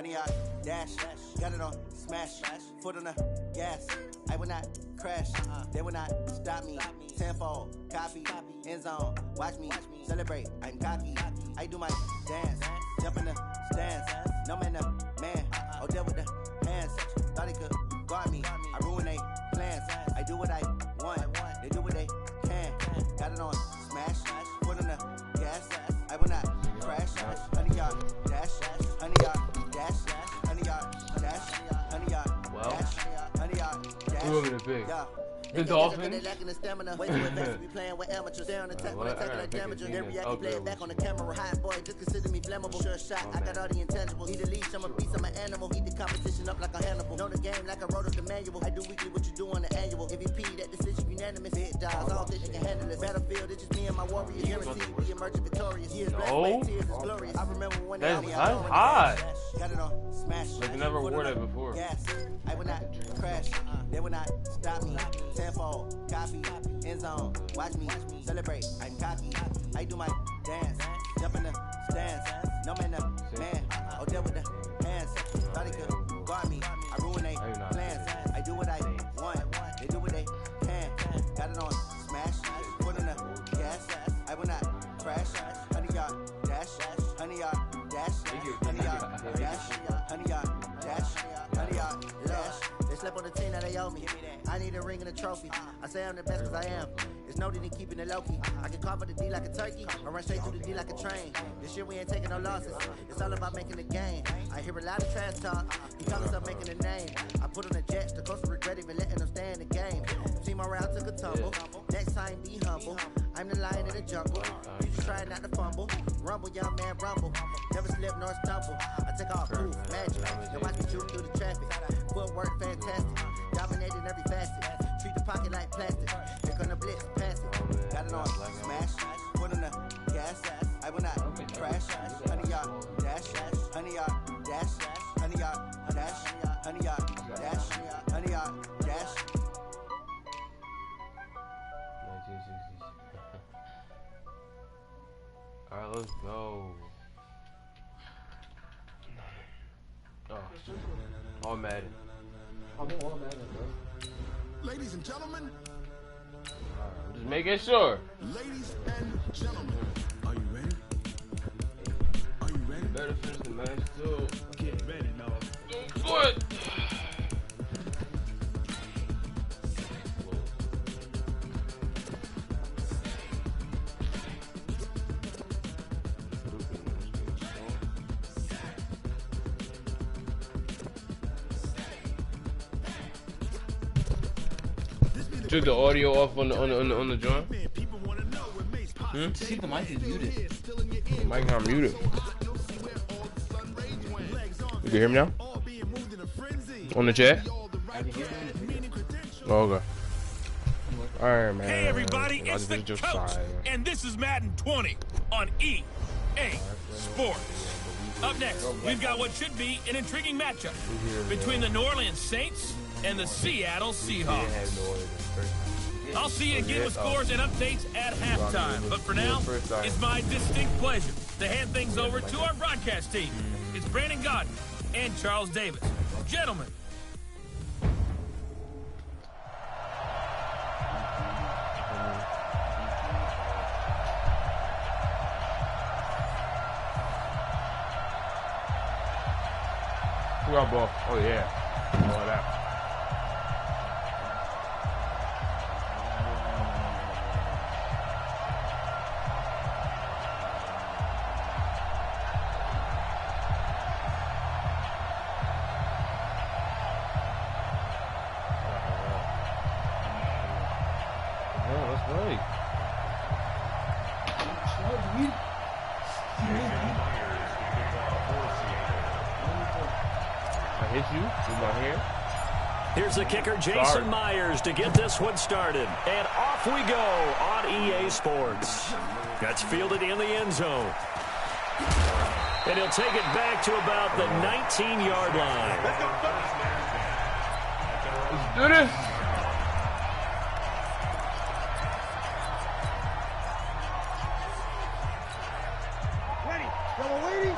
100 yard dash. Got it on smash, foot on the gas. I will not crash, they will not stop me. Tenfold, copy, end zone, watch me celebrate. I'm cocky, I do my dance, jump in the stands. No man, oh deal with the hands. Thought he could guard me, I ruin they plans. I do what I want, they do what they can. Got it on smash, foot on the gas. I will not crash, 100 yard dash, 100 yard dash, 100 yard dash, 100 yard dash, 100 yard dash. Who are the big? The Dolphins. Way too advanced to be playing with amateurs. They're on attack when attacking like damage. They react, play it back on the camera. Hot boy, just consider me flammable. Sure shot, I got all the intangibles. Need a leash, I'm a beast, I'm an animal. Heat the competition up like a Hannibal. Know the game like I wrote up the manual. I do weekly what you do on the annual. MVP, that decision unanimous. Hit dials, I don't think they can handle this. Battlefield, it's just me and my warriors. Guaranteed we emerge victorious. Years black, tears is glorious. I remember when that's hot. Got it on smash. Like, never wore that before. Gas. I will not crash. They will not stop me. Tenfold, copy, end zone. Watch me celebrate. I'm cocky. I do my dance. Jump in the stands. No man, oh deal with the hands. Thought he could guard me. I ruin they plans. I do what I want. They do what they can. Got it on smash. Put in the gas. I will not crash. 100 yard dash. 100 yard dash. 100 yard dash. 100 yard dash. 100 yard dash. They slept on the team that they owe me. I need a ring and a trophy. I say I'm the best cause I am. There's no need in keeping it low key. I can carve the D like a turkey. I run straight through the D like a train. This year we ain't taking no losses. It's all about making the game. I hear a lot of trash talk. He call himself making a name. I put on the jets. The coach regret even letting them stay in the game. Team around took a tumble. Next time be humble. I'm the lion in the jungle. You just try not to fumble. Rumble, young man, rumble. Never slip nor stumble. I take off proof, magic. Then watch me shoot through the traffic. Footwork fantastic. Dominating every facet. Treat the pocket like plastic. Here come the blitz, pass it. Got it on smash. Put in the gas. I will not crash. 100 yard dash. 100 yard dash. 100 yard dash. 100 yard dash. 100 yard dash. Alright, let's go. Oh, all Madden. I'm all Madden, bro. Ladies and gentlemen. Alright, just making sure. Ladies and gentlemen. Are you ready? Are you ready? Better finish the match too. Get ready, now. Good. Took the audio off on the joint. See, the mic is muted. The mic not muted. You can hear me now? On the chat? Oh, okay. Alright, man. Hey everybody, it's the coach, and this is Madden 20 on EA Sports. Up next, we've got what should be an intriguing matchup between the New Orleans Saints and the Seattle Seahawks. I'll see you again with scores and updates at halftime. But for now, it's my distinct pleasure to hand things over to our broadcast team. It's Brandon Godden and Charles Davis. Gentlemen. Who got ball? Oh, yeah. All that. Here's the kicker, Jason Myers, to get this one started. And off we go on EA Sports. That's fielded in the end zone. And he'll take it back to about the 19-yard line. Let's do this. Ready. Double waiting.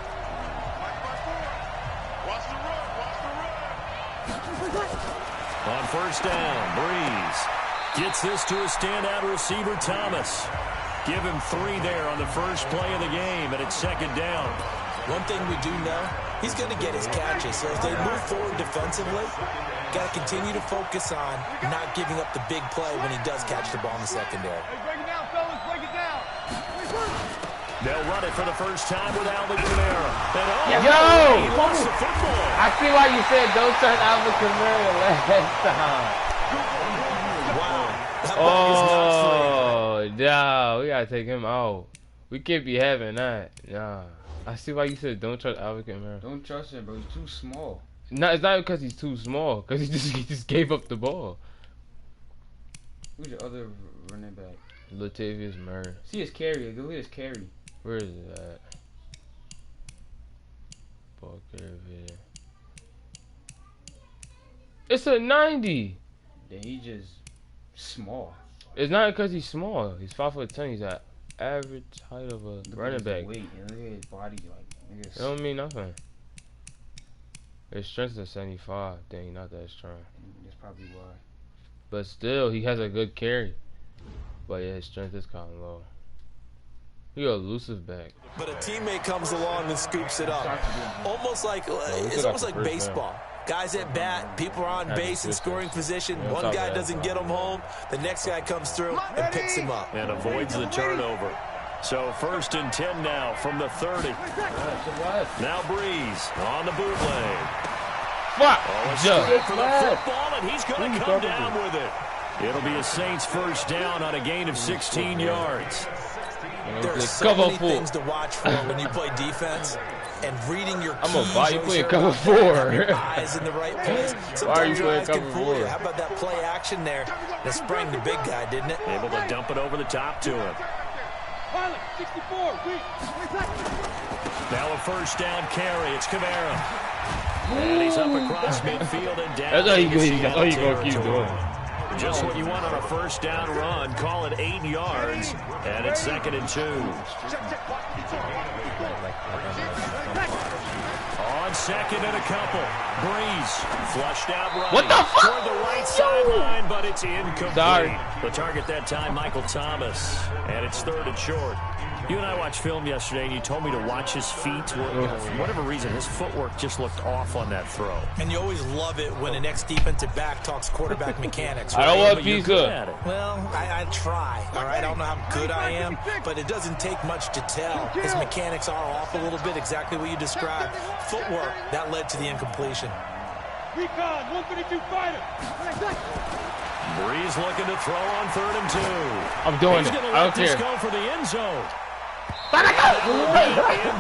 first down. Breeze gets this to a standout receiver, Thomas. Give him 3 there on the first play of the game, and it's second down. One thing we do know, he's going to get his catches. So as they move forward defensively, got to continue to focus on not giving up the big play when he does catch the ball in the secondary. Hey, break it down, fellas. Break it down. They'll run it for the first time with Alvin Kamara. Yo! He lost the football. I see why you said don't turn Alvin Kamara last time. Wow. Oh, nah, we gotta take him out. We can't be having that. Nah. I see why you said don't trust Alvin Kamara. Don't trust him, bro. He's too small. No, it's not because he's too small. Because he just gave up the ball. Who's your other running back? Latavius Murray. See his carry. Go at his carry. Where is it at? Ball carry video. It's a 90. Then he just small. It's not because he's small. He's 5'10". He's at average height of a running back. Weight and look at his body, like It don't mean nothing. His strength is 75. Dang, he's not that strong. That's probably why. But still, he has a good carry. But yeah, his strength is kind of low. He a elusive back. But a teammate comes along and scoops it up. Almost like it's almost like baseball. Guys at bat, people are on base in scoring position. One guy doesn't get him home. The next guy comes through and picks him up. And avoids the turnover. So 1st and 10 now from the 30. Now Breeze on the bootleg. Oh, a straight for the football, and he's going to come down with it. It'll be a Saints first down on a gain of 16 yards. There's so many things to watch for when you play defense. And reading your keys, I'm gonna buy you playing cover 4. Your eyes in the right place. Why are you Sometimes your playing eyes cover can fool 4? you. How about that play action there? That sprang the big guy, didn't it? Able to dump it over the top to him. Pilot, 64. Now a first down carry. It's Kamara. And he's up across midfield and down. That's all you gonna keep doing. Just what you want on a first down run. Call it 8 yards. And it's 2nd and 2. On second and a couple. Breeze flushed out right. What the fuck? Toward the right sideline, but it's incomplete. Sorry. The target that time, Michael Thomas. And it's 3rd and short. You and I watched film yesterday, and you told me to watch his feet. For whatever reason, his footwork just looked off on that throw. And you always love it when an ex-defensive back talks quarterback mechanics. I don't want But you're good at pizza. it. Well, I try, all right? I don't know how good I am, but it doesn't take much to tell. His mechanics are off a little bit, exactly what you described. Footwork, that led to the incompletion. Recon, 132 fighter. Breeze looking to throw on 3rd and 2. I'm doing He's it. going to I let don't this care. go for the end zone.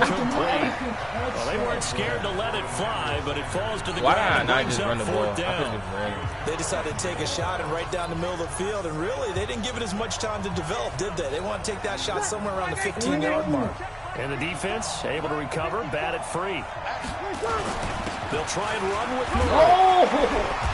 Incomplete. Well, they weren't scared to let it fly, but it falls to the Why ground. not? I Brings just up run the ball. 4th down. They decided to take a shot and right down the middle of the field, and really, they didn't give it as much time to develop, did they? They want to take that shot somewhere around the 15-yard mark. And the defense able to recover, bat it free. They'll try and run with Murray.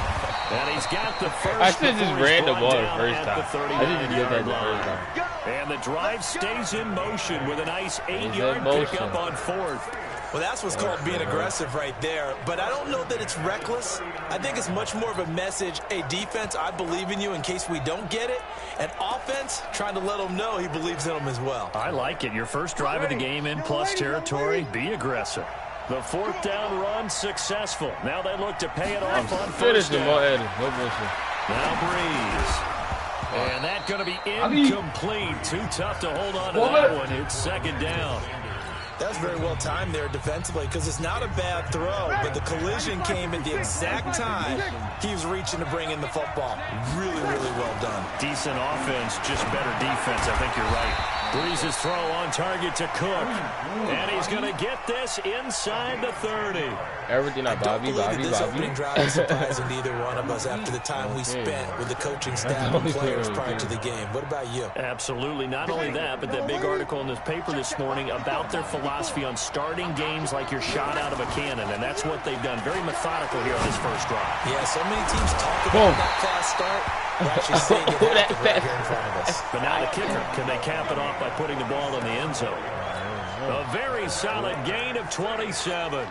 And he's got the first. I should just ran the ball the down first at time. the I should just did that 39-yard the first line. time. And the drive stays in motion with a nice 8-yard motion. pickup on 4th. Well, that's what's called being aggressive right there. But I don't know that it's reckless. I think it's much more of a message. Hey, defense, I believe in you in case we don't get it. And offense, trying to let them know he believes in them as well. I like it. Your first drive of the game in plus territory. Be aggressive. The 4th down run successful. Now they look to pay it off on first down. No bullshit. Now Breeze. And that going to be incomplete. Too tough to hold on to that one. It's 2nd down. That's very well timed there defensively because it's not a bad throw, but the collision came at the exact time he was reaching to bring in the football. Really, really well done. Decent offense, just better defense. I think you're right. Breeze's throw on target to Cook. And he's going to get this inside the 30. Everything I Bobby. This opening drive is surprising to either one of us after the time we spent with the coaching staff and players prior to the game. What about you? Absolutely. Not only that, but that big article in this paper this morning about their philosophy on starting games like you're shot out of a cannon, and that's what they've done. Very methodical here on this first drive. Yeah, so many teams talk about that fast start. We're actually seeing it happen right here in front of us. But now the kicker, can they cap it off by putting the ball in the end zone? A very solid gain of 27.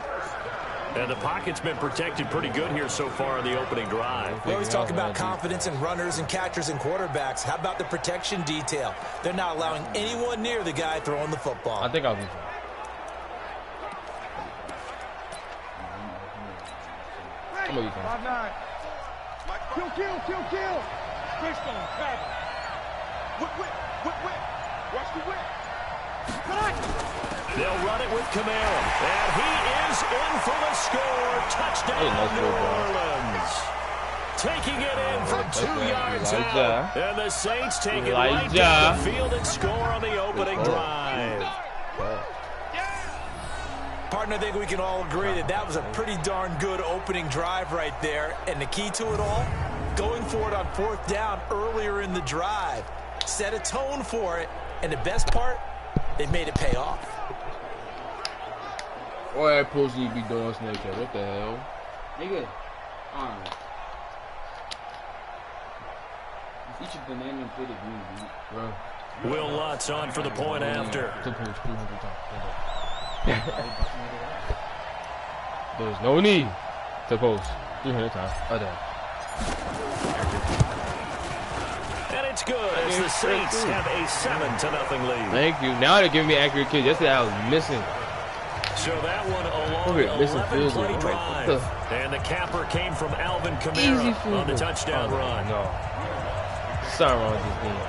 And the pocket's been protected pretty good here so far in the opening drive. We always talk about confidence in runners and catchers and quarterbacks. How about the protection detail? They're not allowing anyone near the guy throwing the football. I think I'll be fine. I'm gonna be fine. 5-9. Kill. Twist on, grab it. Whip. Watch the whip. They'll run it with Camaro. And he is in for the score. Touchdown, New Orleans. Taking it in from 2 yards out. And the Saints take it right down the field and score on the opening drive. Partner, I think we can all agree that that was a pretty darn good opening drive right there. And the key to it all, going for it on 4th down earlier in the drive. Set a tone for it. And the best part, they made it pay off. Why that pussy be doing snake chat? What the hell? Nigga. Alright. Eat your banana and play the green, dude. Bro. Will Lutz on for the point after. There's no need to post 300 times a day. And it's good as the Saints have a 7-0 lead. Thank you. Now they're giving me accurate kids. Yesterday I was missing. So that one along 11-play drive. And the capper came from Alvin Kamara on the touchdown run. No. Something wrong with this game.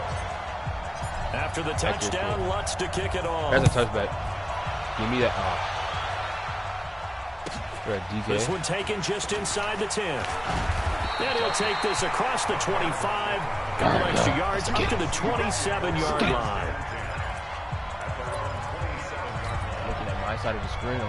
After the touchdown, Lutz to kick it off. That's a touchback. Give me that. This one taken just inside the 10. And he'll take this across the 25. Couple extra yards up to the 27-yard line. Looking at my side of the screen.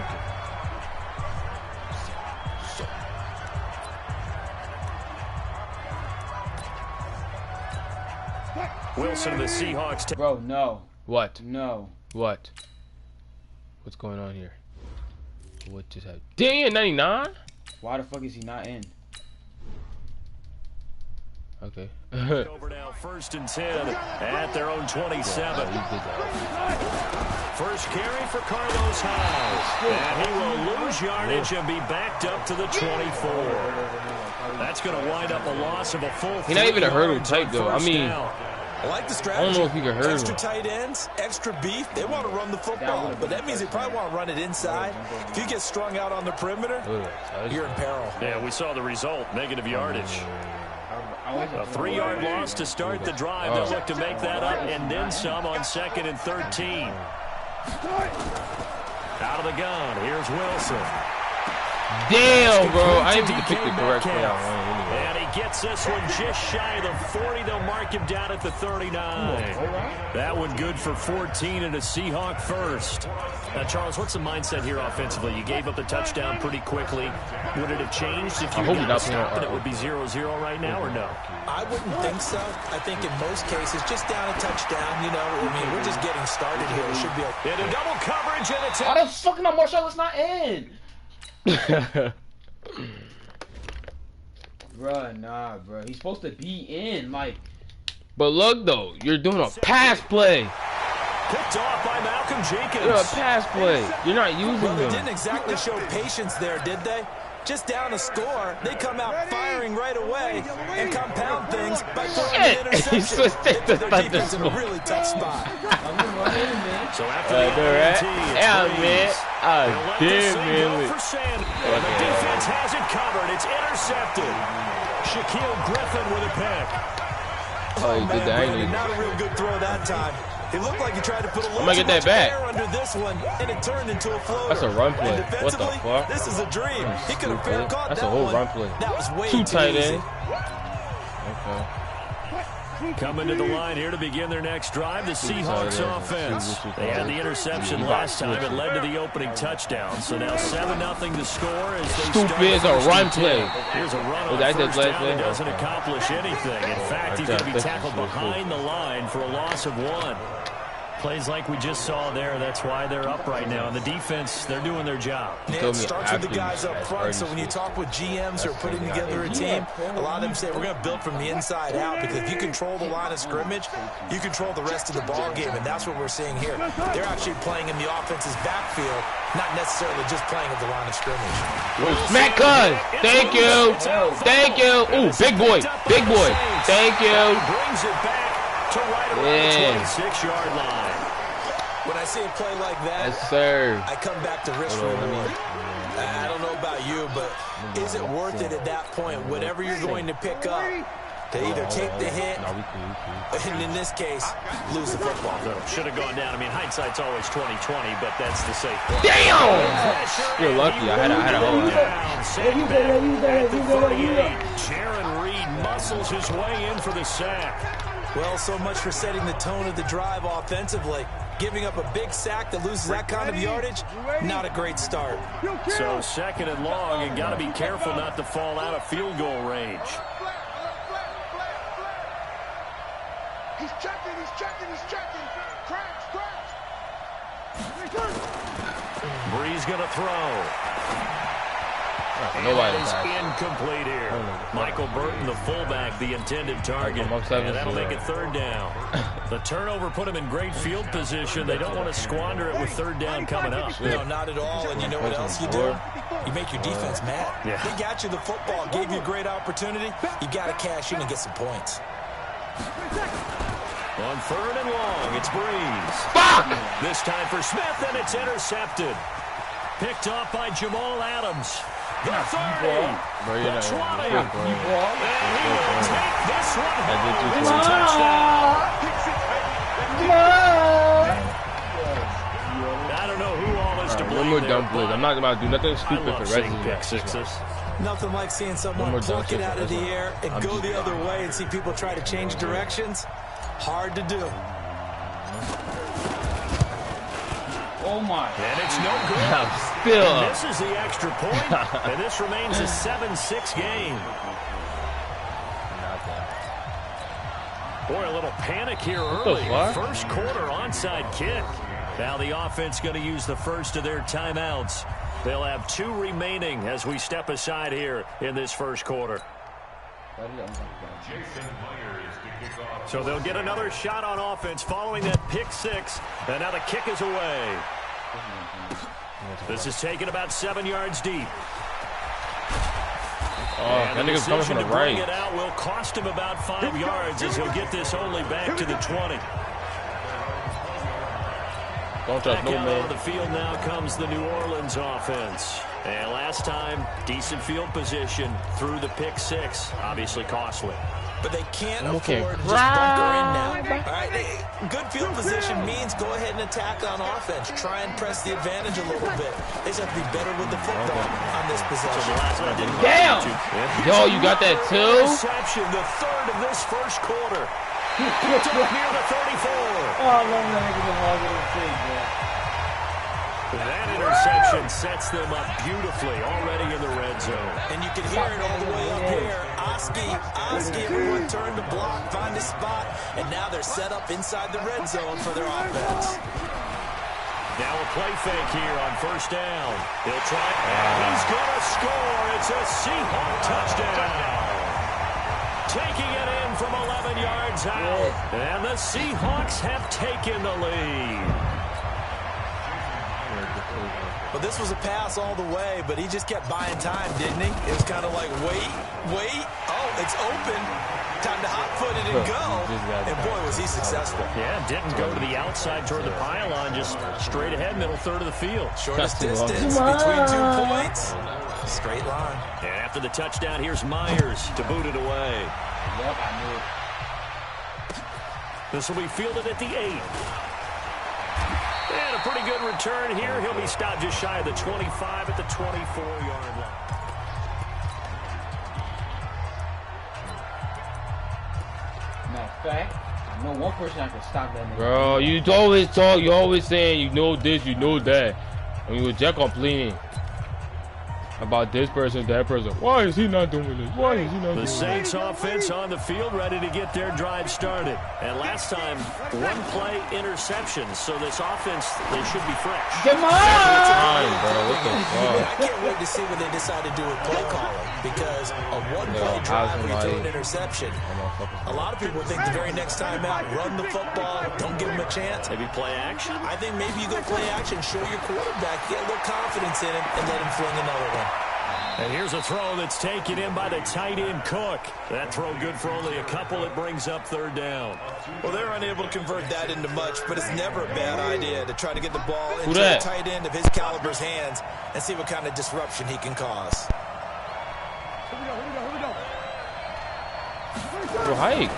Wilson, the Seahawks. Bro, no. What? No. What? What's going on here? What just happened? Damn, 99? Why the fuck is he not in? Okay. Over now, 1st and 10 at their own 27. First carry for Carlos Hyde. And he will lose yardage and be backed up to the 24. That's going to wind up a loss of a full. He's not even a hurdle type, though. I mean, I like the strategy. I don't know if you can hurdle. Extra tight ends, extra beef. They want to run the football, but that means they probably want to run it inside. If you get strung out on the perimeter, you're in peril. Yeah, we saw the result. Negative yardage. A 3-yard loss to start the drive. They'll look to make that up and then some on 2nd and 13. Out of the gun. Here's Wilson. Damn, bro. I didn't pick the correct play. And he gets this one just shy of the 40. They'll mark him down at the 39. That one good for 14 and a Seahawk first. Now, Charles, what's the mindset here offensively? You gave up the touchdown pretty quickly. Would it have changed if you got to stop and it would be 0-0 right now, or no? I wouldn't think so. I think in most cases, just down a touchdown, you know, I mean, we're just getting started here. It should be okay. And a double coverage and it's Why the fuck my Marshall is not in? Bruh, nah, bro. He's supposed to be in, like. But look, though, you're doing a pass play. Picked off by Malcolm Jenkins. You're a pass play. You're not using Well, they them. didn't exactly show patience there, did they? Just down a score, they come out firing right away and compound things by throwing an interception. They put their defense in a really tough spot. So after the and the defense has it covered. It's intercepted. Shaquille Griffin with a pick. Oh, he did that. Not a real good throw that time. It looked like he tried to put a little get that back. air under this one, and it turned into a floater. That's a run play. And What the fuck? This is a dream. He could have fair caught That's that a whole one. run play. That was way Too tight easy. end. Okay. Coming to the line here to begin their next drive, the Seahawks offense. They had the interception last time. It led to the opening touchdown. So now 7-0 to score as they Stupid is a run play. Here's a run on first down that doesn't accomplish anything. In fact, he's going to be tackled behind the line for a loss of 1. Plays like we just saw there. That's why they're up right now. And the defense, they're doing their job. Yeah, it starts with the guys up front. So when you talk with GMs who are putting together a team, a lot of them say we're going to build from the inside out, because if you control the line of scrimmage, you control the rest of the ball game, and that's what we're seeing here. They're actually playing in the offense's backfield, not necessarily just playing at the line of scrimmage. Smack cuz. Thank you. Thank you. Ooh, big boy. Big boy. Thank you. Brings it back to right around the 26-yard line. When I see a play like that, Yes, sir. I come back to risk reward. I don't know about you, but is it worth it at that point, whatever you're going to pick up, to either take the hit, and in this case, lose the football? Should have gone down. I mean, hindsight's always 20/20, but that's the safe play. Damn! You're lucky. I had a hold on. Jaron Reed muscles his way in for the sack. Well, so much for setting the tone of the drive offensively. Giving up a big sack that loses that kind of yardage, not a great start. So 2nd and long, and got to be careful not to fall out of field goal range. He's checking, he's checking, he's checking. Cracks. Breeze going to throw. Nobody is incomplete here. Michael Burton, the fullback, the intended target. And that'll make it 3rd down. The turnover put him in great field position. They don't want to squander it with 3rd down coming up. No, not at all. And you know what else you do? You make your defense mad. Yeah. They got you the football, gave you a great opportunity. You got to cash in and get some points. On 3rd and long, it's Breeze. Fuck! This time for Smith, and it's intercepted. Picked off by Jamal Adams. The 30, the 20, and he will take this one home. It's a touchdown. I don't know who all is to blame. One more dumb play. I'm not about to do nothing stupid for seeing Reggie. pick sixes. Nothing like seeing someone pluck it out of the air and go the other way and see people try to change directions. Hard to do. Oh my. And it's no good. Still. This is the extra point, and this remains a 7-6 game. Boy, a little panic here early. First quarter onside kick. Now the offense going to use the first of their timeouts. They'll have 2 remaining as we step aside here in this first quarter. So they'll get another shot on offense following that pick 6. And now the kick is away. This is taken about 7 yards deep. Oh, that nigga's coming from the right. It out will cost him about 5 yards as he'll get this only back to the 20. Don't trust no man. On the field now comes the New Orleans offense. And last time, decent field position through the pick 6. Obviously costly. But they can't afford to just bunker in now. All right, good field position means go ahead and attack on offense. Try and press the advantage a little bit. They just have to be better with the football on this possession. Damn! Yo, you got that too? Interception, the 3rd of this first quarter. Picked up near the 34. Oh, I love that nigga the longer than thing, man. That interception sets them up beautifully already in the red zone. And you can hear it all the way up here. Oski, everyone turned to block, find a spot, and now they're set up inside the red zone for their offense. Now a play fake here on 1st down. He'll try, and he's going to score. It's a Seahawk touchdown. Taking it in from 11 yards out, and the Seahawks have taken the lead. Well, this was a pass all the way, but he just kept buying time, didn't he? It was kind of like, wait. Oh, it's open. Time to hot-foot it and go. And, boy, was he successful. Yeah, didn't go to the outside toward the pylon, just straight ahead, middle 3rd of the field. Shortest distance between 2 points. Straight line. And after the touchdown, here's Myers to boot it away. Yep, I knew it. This will be fielded at the 8. And a pretty good return here. He'll be stopped just shy of the 25 at the 24-yard line. Matter of fact, I know one person I can stop that nigga. Bro, you always talk, you always saying you know this, you know that. And you were Jack complaining. about this person, that person. Why is he not doing this? Why is he not doing this? The Saints offense on the field, ready to get their drive started. And last time, one play interceptions. So this offense, they should be fresh. Come on! I can't wait to see what they decide to do with play calling, because a one-play drive where you throw an interception, a lot of people think the very next time out, run the football, don't give him a chance. Maybe play action? I think maybe you go play action, show your quarterback, get a little confidence in him, and let him fling another one. And here's a throw that's taken in by the tight end Cook. That throw good for only a couple. It brings up third down. Well, they're unable to convert that into much, but it's never a bad idea to try to get the ball into the tight end of his caliber's hands and see what kind of disruption he can cause. Hike.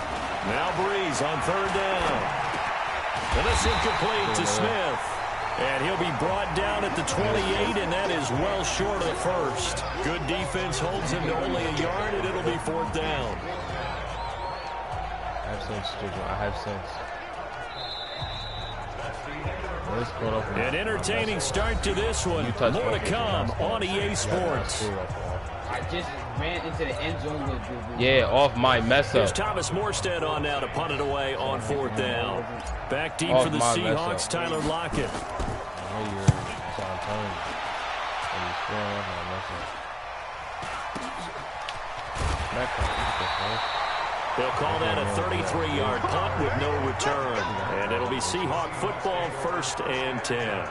Now Breeze on third down. And it's incomplete to Smith. And he'll be brought down at the 28, and that is well short of the first. Good defense holds him to only a yard, and it'll be fourth down. I have sense, Jojo. I have sense. An entertaining start to this one. More to come on EA Sports. I just ran into the end zone with yeah, off my mess up. Here's Thomas Morstead on now to punt it away on fourth down. Back deep for the Seahawks, Tyler Lockett. They'll call that a 33-yard punt with no return. And it'll be Seahawk football, 1st and 10.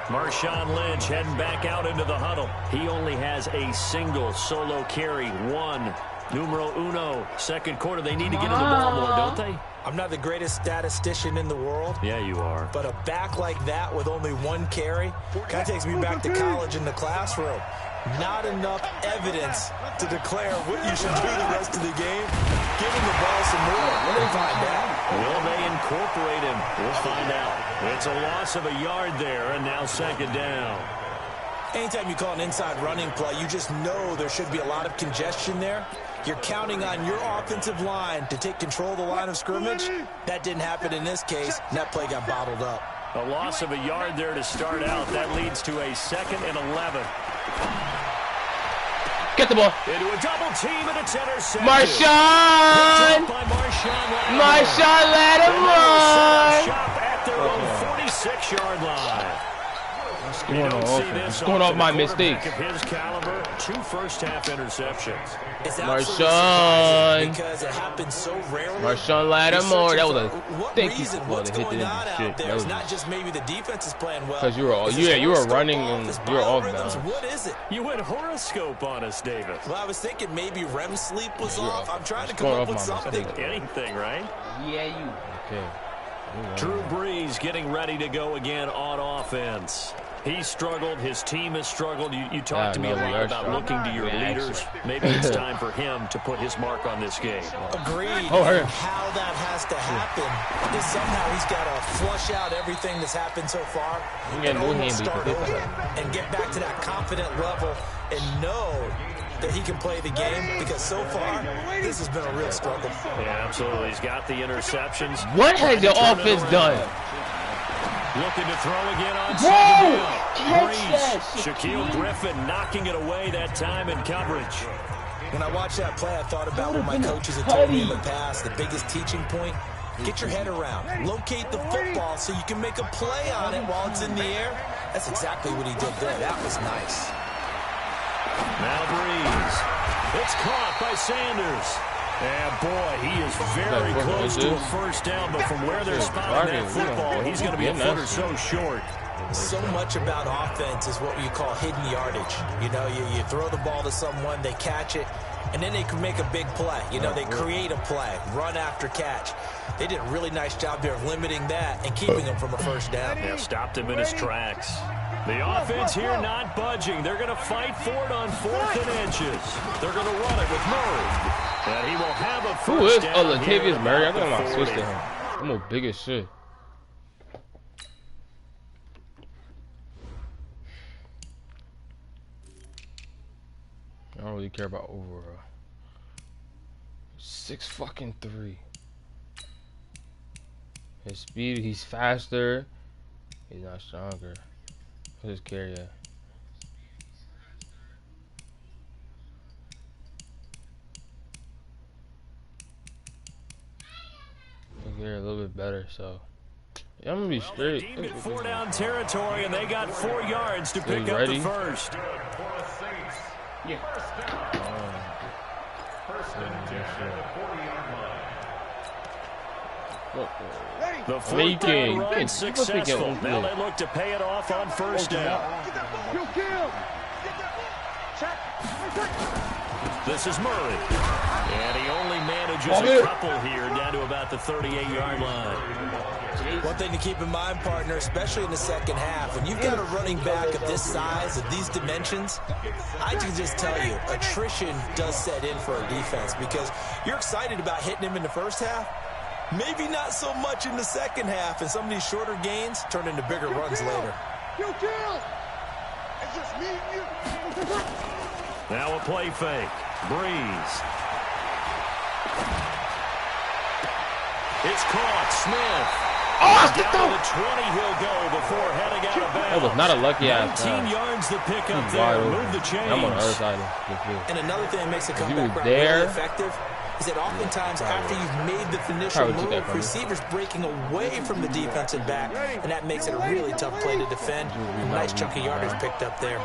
Marshawn Lynch heading back out into the huddle. He only has a single solo carry, one. Numero uno. Second quarter, they need to get in the ball more, don't they? I'm not the greatest statistician in the world. Yeah, you are. But a back like that with only one carry kind of takes me back to college in the classroom. Not enough evidence to declare what you should do the rest of the game. Give him the ball some more. We'll find out. Will they incorporate him? We'll find out. It's a loss of a yard there, and now second down. Anytime you call an inside running play, you just know there should be a lot of congestion there. You're counting on your offensive line to take control of the line of scrimmage. That didn't happen in this case, and that play got bottled up. A loss of a yard there to start out. That leads to a 2nd and 11. Get the ball. Into a double team, and it's intercepted. Marshawn! Marshawn, let him run! Shop at their own 46-yard line. What's going off my mistakes? Of his caliber, 2 first-half interceptions. Marshawn. Because it happens so rarely. Marshawn Lattimore. That was a thick piece of what's hit going on shit. out there? It's not just maybe the defense is playing well. Because you were running and you were off balance. What is it? You went horoscope on us, David. Well, I was thinking maybe REM sleep was off. I'm trying to come up with something. Anything, right? Yeah, you. Okay. Drew Brees getting ready to go again on offense. He struggled. His team has struggled. You talked to me a lot about looking to your leaders. Maybe it's time for him to put his mark on this game. Agreed. Oh, hey. How that has to happen is somehow he's got to flush out everything that's happened so far and almost start over and get back to that confident level and know that he can play the game, because so far this has been a real struggle. Yeah, absolutely. He's got the interceptions. What has the offense done? Looking to throw again on second down. Breeze. Shaquille Griffin knocking it away that time in coverage. When I watched that play, I thought about what my coaches had told me in the past. The biggest teaching point, get your head around. Locate the football so you can make a play on it while it's in the air. That's exactly what he did there. That was nice. Now Breeze. It's caught by Sanders. And boy, he is very close to a first down, but from where they're spotting that football, he's going to be a foot or so short. So much about offense is what you call hidden yardage. You know, you throw the ball to someone, they catch it, and then they can make a big play. You know, they create a play, run after catch. They did a really nice job there of limiting that and keeping him from a first down. Yeah, stopped him in his tracks. The offense here not budging. They're going to fight for it on 4th and inches. They're going to run it with Murray. And he will have a first down. Who is Latavius Murray? I'm going to switch to him. I'm a big as shit. I don't really care about overall. 6'3". His speed, he's faster. He's not stronger. His carry. They're a little bit better, so yeah, I'm gonna be straight. Deemed it 4-down territory, and they got 4 yards to pick up the first. Yeah. The 4th down run successful. Now they look to pay it off on 1st down. This is Murray. And he only manages a couple here down to about the 38-yard line. One thing to keep in mind, partner, especially in the second half, when you've got a running back of this size, of these dimensions, I can just tell you, attrition does set in for a defense because you're excited about hitting him in the first half. Maybe not so much in the second half, and some of these shorter gains turn into bigger runs later. It's just me and you. Now a play fake. Breeze. It's caught. Smith. Oh, down to the 20 he'll go before heading out of bounds. That was not a lucky ass. 19 yards to pick up there. Move the chains. I'm on the other side. And another thing that makes a comeback route really effective is that oftentimes after you've made the initial move, receivers breaking away from the defensive back, and that makes it a really tough play to defend. Nice chunk of yardage picked up there.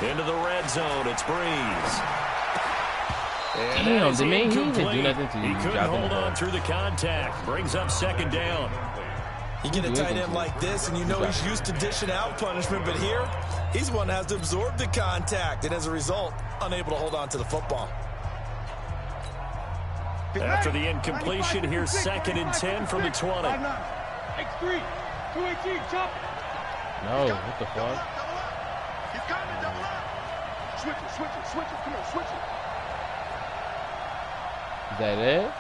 Into the red zone, it's Breeze. Damn, the man, he didn't do nothing to you. He couldn't hold on through the contact. Brings up 2nd down. You get a tight end like this, and you know he's used to dishing out punishment, but here, he's the one that has to absorb the contact, and as a result, unable to hold on to the football. After the incompletion, here's 2nd and 10 from the 20. X3, 218, chop. No, what the fuck? He's coming, double up. Switch it, come on, switch it. Is that it?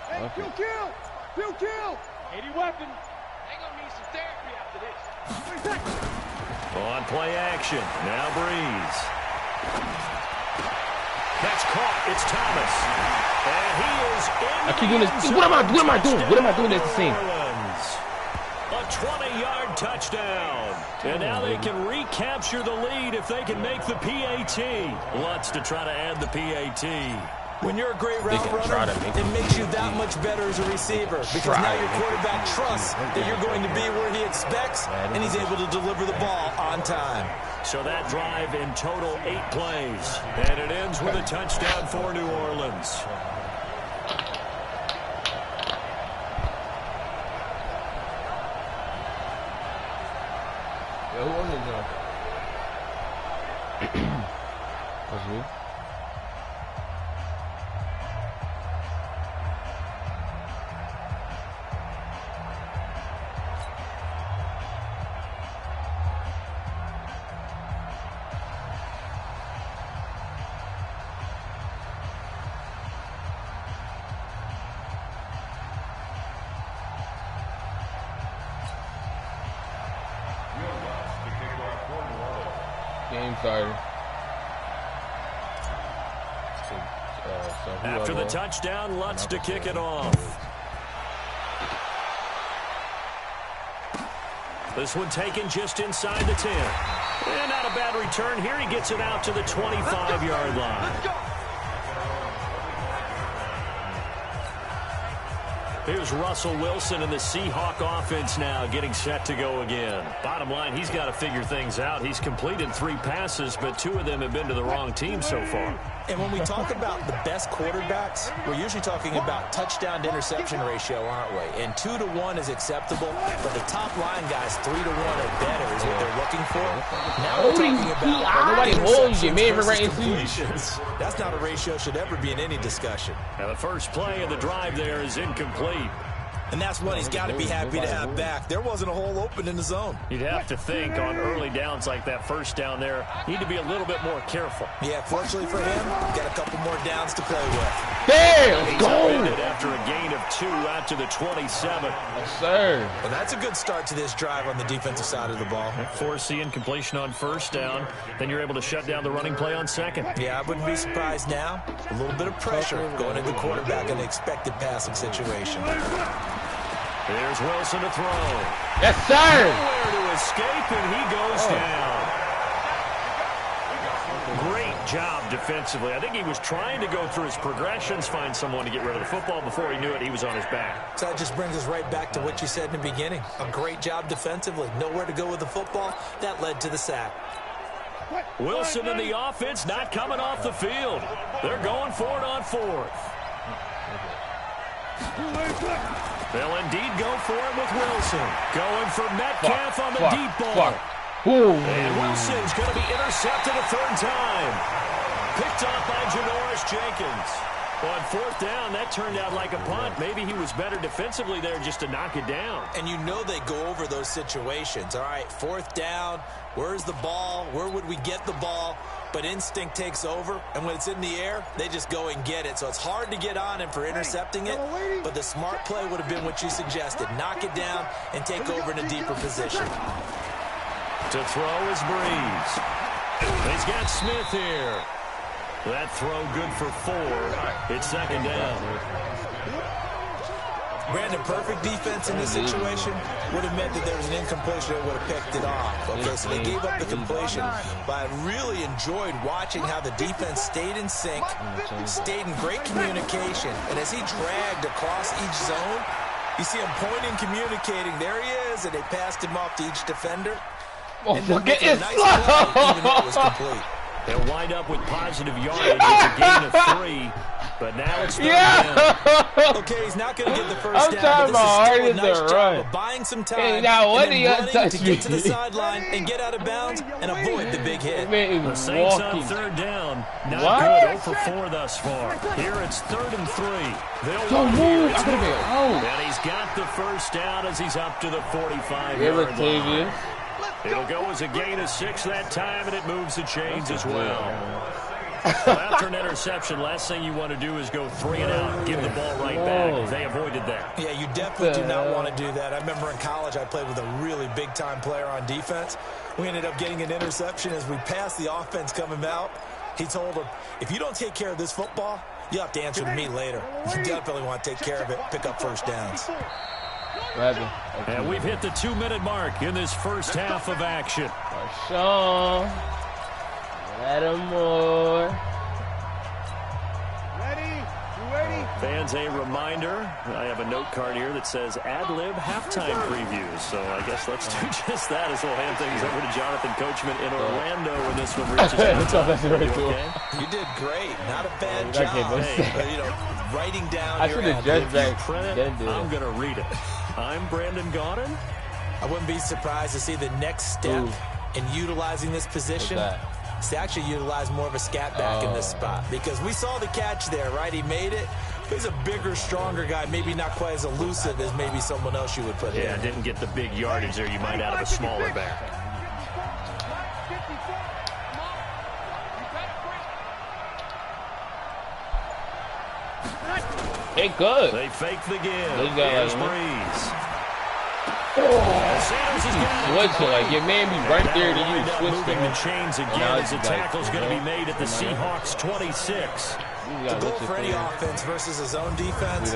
Hey, Okay. Field kill. 80 weapon. They gonna need some therapy after this. On play action, now Breeze. That's caught. It's Thomas. And he is in. I keep doing this. What am I doing? What am I doing that's the same? A 20-yard touchdown. And now they can recapture the lead if they can make the PAT. Lutz to try to add the PAT. When you're a great route runner, it makes you that much better as a receiver because now your quarterback trusts that you're going to be where he expects, and he's able to deliver the ball on time. So that drive in total 8 plays, and it ends with a touchdown for New Orleans. Yo, who won this one? That's you. Game started. After the touchdown, Lutz to kick it off. This one taken just inside the 10. And not a bad return here. He gets it out to the 25-yard line. Here's Russell Wilson in the Seahawk offense now getting set to go again. Bottom line, he's got to figure things out. He's completed 3 passes, but 2 of them have been to the wrong team so far. And when we talk about the best quarterbacks, we're usually talking about touchdown to interception ratio, aren't we? And 2 to 1 is acceptable, but the top line guys 3 to 1 or better is what they're looking for. Now we're talking about nobody holds you, man. Completions. That's not a ratio should ever be in any discussion. Now the first play of the drive there is incomplete. And that's one he's got to be happy to have back. There wasn't a hole open in the zone. You'd have to think on early downs like that first down there, need to be a little bit more careful. Yeah, fortunately for him, got a couple more downs to play with. Damn, let's go! After a gain of 2 out to the 27. Yes, sir. Well, that's a good start to this drive on the defensive side of the ball. Force the incompletion on first down, then you're able to shut down the running play on second. Yeah, I wouldn't be surprised now. A little bit of pressure going into the quarterback in an expected passing situation. There's Wilson to throw. Yes, sir. Nowhere to escape, and he goes down. Great job defensively. I think he was trying to go through his progressions, find someone to get rid of the football. Before he knew it, he was on his back. So that just brings us right back to what you said in the beginning. A great job defensively. Nowhere to go with the football. That led to the sack. Wilson in the offense not coming off the field. They're going for it on fourth. They'll indeed go for it with Wilson. Going for Metcalf on the deep ball. And Wilson's going to be intercepted a third time. Picked off by Janoris Jenkins. On fourth down, that turned out like a punt. Maybe he was better defensively there just to knock it down. And you know they go over those situations. All right, fourth down, where's the ball? Where would we get the ball? But instinct takes over, and when it's in the air, they just go and get it. So it's hard to get on him for intercepting it, but the smart play would have been what you suggested. Knock it down and take over in a deeper position. To throw is Breeze. He's got Smith here. That throw good for 4. It's second down. Brandon, perfect defense in this situation would have meant that there was an incompletion that would have picked it off. Okay, so they gave up the completion, but I really enjoyed watching how the defense stayed in sync, stayed in great communication, and as he dragged across each zone, you see him pointing, communicating. There he is, and they passed him off to each defender. Oh, forget it! Nice play, even though it was complete. They'll wind up with positive yardage. It's a gain of 3, but now it's third down. Okay, he's not going to get the first down, talking about but this is still a nice job run. of buying some time Hey, now what and then do you running touch to me? get to the sideline and get out of bounds and avoid the big hit. The Saints on third down. Not good. 0 for 4 thus far. Here it's 3rd and 3. They'll Don't move. I'm gonna be out. And he's got the first down as he's up to the 45-yard line. It'll go as a gain of 6 that time, and it moves the chains as well. After an interception, last thing you want to do is go 3 and out, give the ball right back. They avoided that. Yeah, you definitely do not want to do that. I remember in college I played with a really big-time player on defense. We ended up getting an interception as we passed the offense coming out. He told him, if you don't take care of this football, you'll have to answer to me later. You definitely want to take care of it, pick up first downs. And we've hit the 2-minute mark in this first half of action. Sean, let him more. Ready? Fans, a reminder, I have a note card here that says ad-lib halftime previews. So I guess let's do just that as we'll hand things over to Jonathan Coachman in Orlando when this one reaches out. You did great. Not a bad job. Hey, you know, writing down your ad-lib. I'm going to read it. I'm Brandon Gaudin. I wouldn't be surprised to see the next step in utilizing this position. To actually utilize more of a scat back in this spot. Because we saw the catch there, right? He made it. He's a bigger, stronger guy. Maybe not quite as elusive as maybe someone else you would put in. Yeah, didn't get the big yardage there you might out of a smaller back. Hey, good. They fake the give. Here's Breeze. Sanders is switching, like your man be right there to you. Switch moving the chains again as the tackle's going to be made at the Seahawks 26. The goal for any offense versus a zone defense,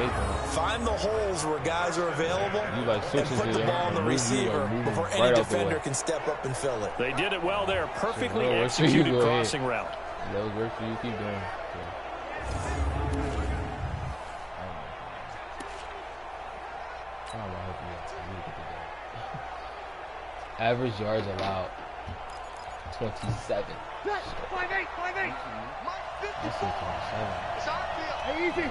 find the holes where guys are available and put the ball on the receiver before any defender can step up and fill it. They did it well there. Perfectly executed crossing route. That was work for you. Keep doing. Average yards allowed 27. 5'8". That's 27. Easy.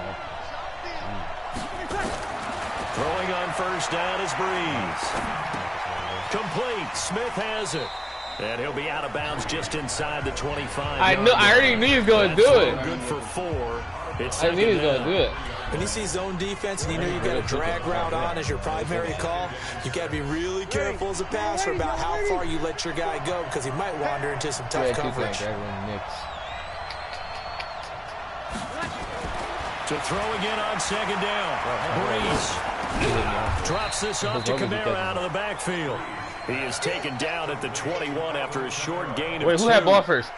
Throwing on first down is Breeze. Complete. Smith has it. And he'll be out of bounds just inside the 25. I already knew he was going to do it. Good for 4. I knew he was going to do it. When you see zone defense and you know you got a drag route on as your primary call, you got to be really careful as a passer about how far you let your guy go because he might wander into some tough coverage. To throw again on second down. Breeze drops this off to Kamara out of the backfield. He is taken down at the 21 after a short gain of 2. Wait, who had ball first?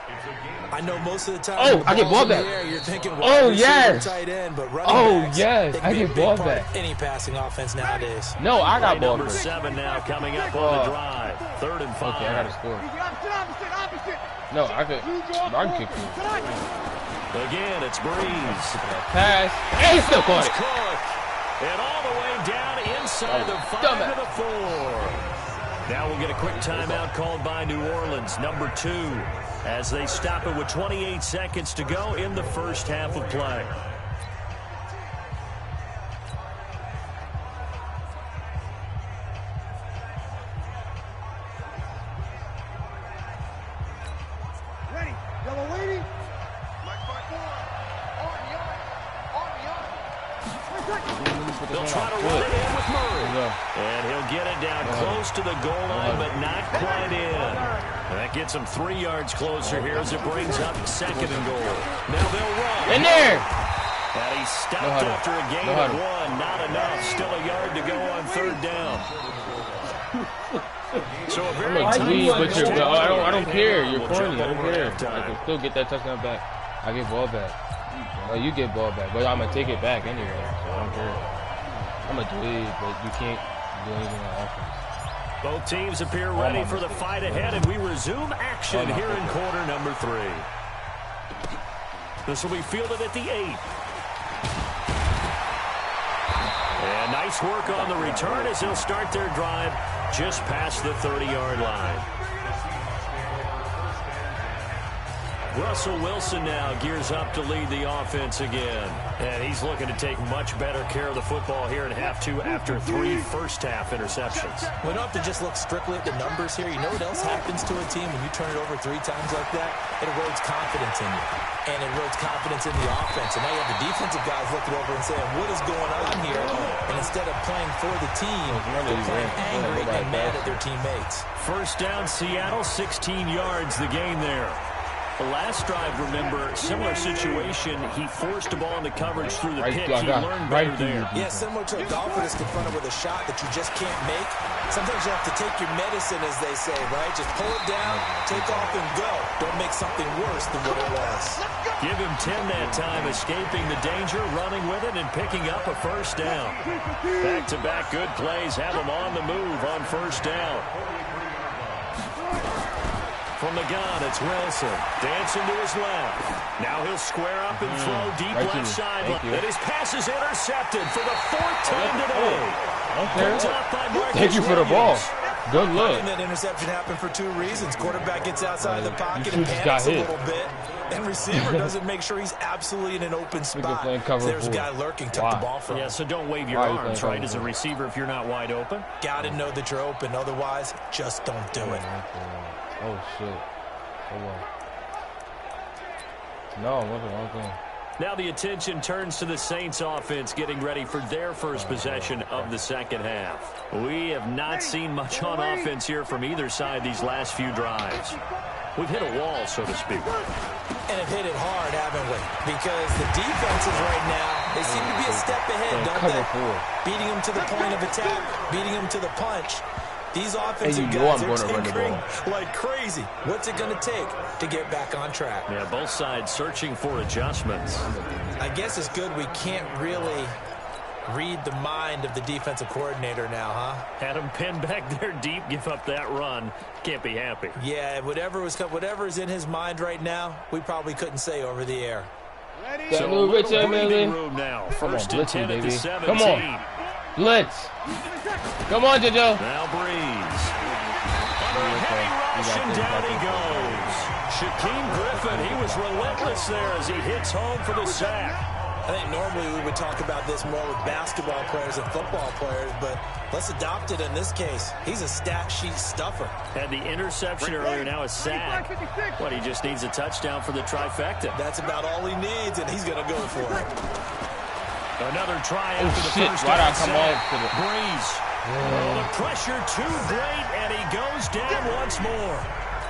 I know most of the time. Oh, I get ball back. You're thinking, yes. Tight end, but running backs, yes. I get ball back. Any passing offense nowadays. No, I got ball number first. 7 now coming up on the drive. 3rd and 5. Okay, I got to score. No, I can kick you. Again, it's Breeze. Pass. And still caught it. Cook. And all the way down inside the 5 to the 4. Now we'll get a quick timeout called by New Orleans, number 2, as they stop it with 28 seconds to go in the first half of play. They'll try to run it in with Murray. And he'll get it down close to the goal line, but not quite in. That gets him 3 yards closer here as it brings up 2nd and goal. Now they'll run. In there! And he stopped after a gain of 1. Not enough. Still a yard to go on 3rd down. So a very but I don't care. You're corny. I don't care. I can still get that touchdown back. I get ball back. Oh, you get ball back, but I'm gonna take it back anyway. So I don't care. I'm gonna do it, but you can't do anything on offense. Both teams appear ready for the fight ahead, and we resume action here in quarter number 3. This will be fielded at the 8. And nice work on the return as they'll start their drive just past the 30-yard line. Russell Wilson now gears up to lead the offense again. And he's looking to take much better care of the football here in half 2 after 3 first-half interceptions. We don't have to just look strictly at the numbers here. You know what else happens to a team when you turn it over 3 times like that? It erodes confidence in you. And it erodes confidence in the offense. And now you have the defensive guys looking over and saying, what is going on here? And instead of playing for the team, they're playing angry and mad at their teammates. First down, Seattle, 16 yards, the gain there. The last drive, remember, similar situation. He forced the ball into coverage through the pitch. He learned better there. Yeah, similar to a golfer that's confronted with a shot that you just can't make. Sometimes you have to take your medicine, as they say, right? Just pull it down, take off, and go. Don't make something worse than what it was. Give him 10 that time, escaping the danger, running with it, and picking up a first down. Back-to-back good plays have him on the move on first down. From the gun, it's Wilson. Dancing to his left. Now he'll square up and throw deep left sideline. And his pass is intercepted for the 4th time today. Thank you for the ball. Good look. And that interception happened for 2 reasons. Quarterback gets outside of the pocket and panics a little bit. And receiver doesn't make sure he's absolutely in an open spot. There's a guy lurking, took the ball from him. Yeah, so don't wave your arms, right, as a receiver if you're not wide open. Gotta know that you're open. Otherwise, just don't do it. Oh, shit. Oh, well. No, what's the wrong thing? Now the attention turns to the Saints offense getting ready for their first possession of the second half. We have not seen much on offense here from either side these last few drives. We've hit a wall, so to speak. And have hit it hard, haven't we? Because the defenses right now, they seem to be a step ahead, don't they? Beating them to the point of attack, beating them to the punch. These offensive guys are tinkering like crazy. What's it going to take to get back on track? Yeah, both sides searching for adjustments. I guess it's good we can't really read the mind of the defensive coordinator now, huh? Had him pinned back there deep, give up that run. Can't be happy. Yeah, whatever is in his mind right now, we probably couldn't say over the air. So a little breathing room now. First and 10 at the 17. Come on. Blitz. Come on, JoJo. Now Breeze. Under a heavy rush, and down he goes. Shaquem Griffin, he was relentless there as he hits home for the sack. I think normally we would talk about this more with basketball players and football players, but let's adopt it in this case. He's a stat sheet stuffer. Had the interception earlier, now a sack. What, he just needs a touchdown for the trifecta. That's about all he needs, and he's going to go for it. Another try after the first down sack. Breeze. Oh, the pressure too great, and he goes down once more.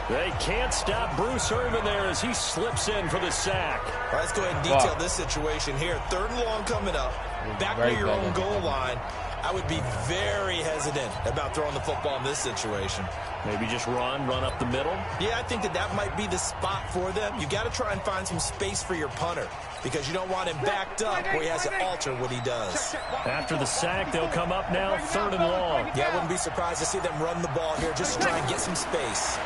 They can't stop Bruce Irvin there as he slips in for the sack. All right, let's go ahead and detail this situation here. 3rd and long coming up. Back near your own goal line. I would be very hesitant about throwing the football in this situation. Maybe just run up the middle? Yeah, I think that might be the spot for them. You got to try and find some space for your punter because you don't want him backed up where he has to alter what he does. After the sack, they'll come up now 3rd and long. Yeah, I wouldn't be surprised to see them run the ball here just to try and get some space.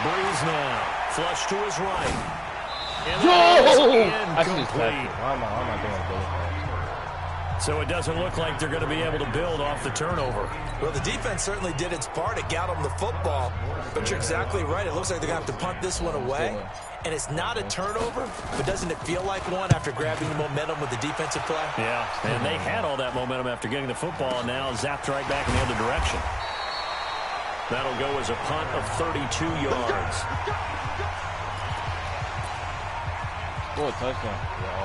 Breeze now. Flush to his right. Yo! I should just pass it. Why am I doing a bullet ball? So it doesn't look like they're going to be able to build off the turnover. Well, the defense certainly did its part. It got them the football. But you're exactly right. It looks like they're going to have to punt this one away. And it's not a turnover, but doesn't it feel like one after grabbing the momentum with the defensive play? Yeah, and they had all that momentum after getting the football, and now zapped right back in the other direction. That'll go as a punt of 32 yards. Oh, a touchdown.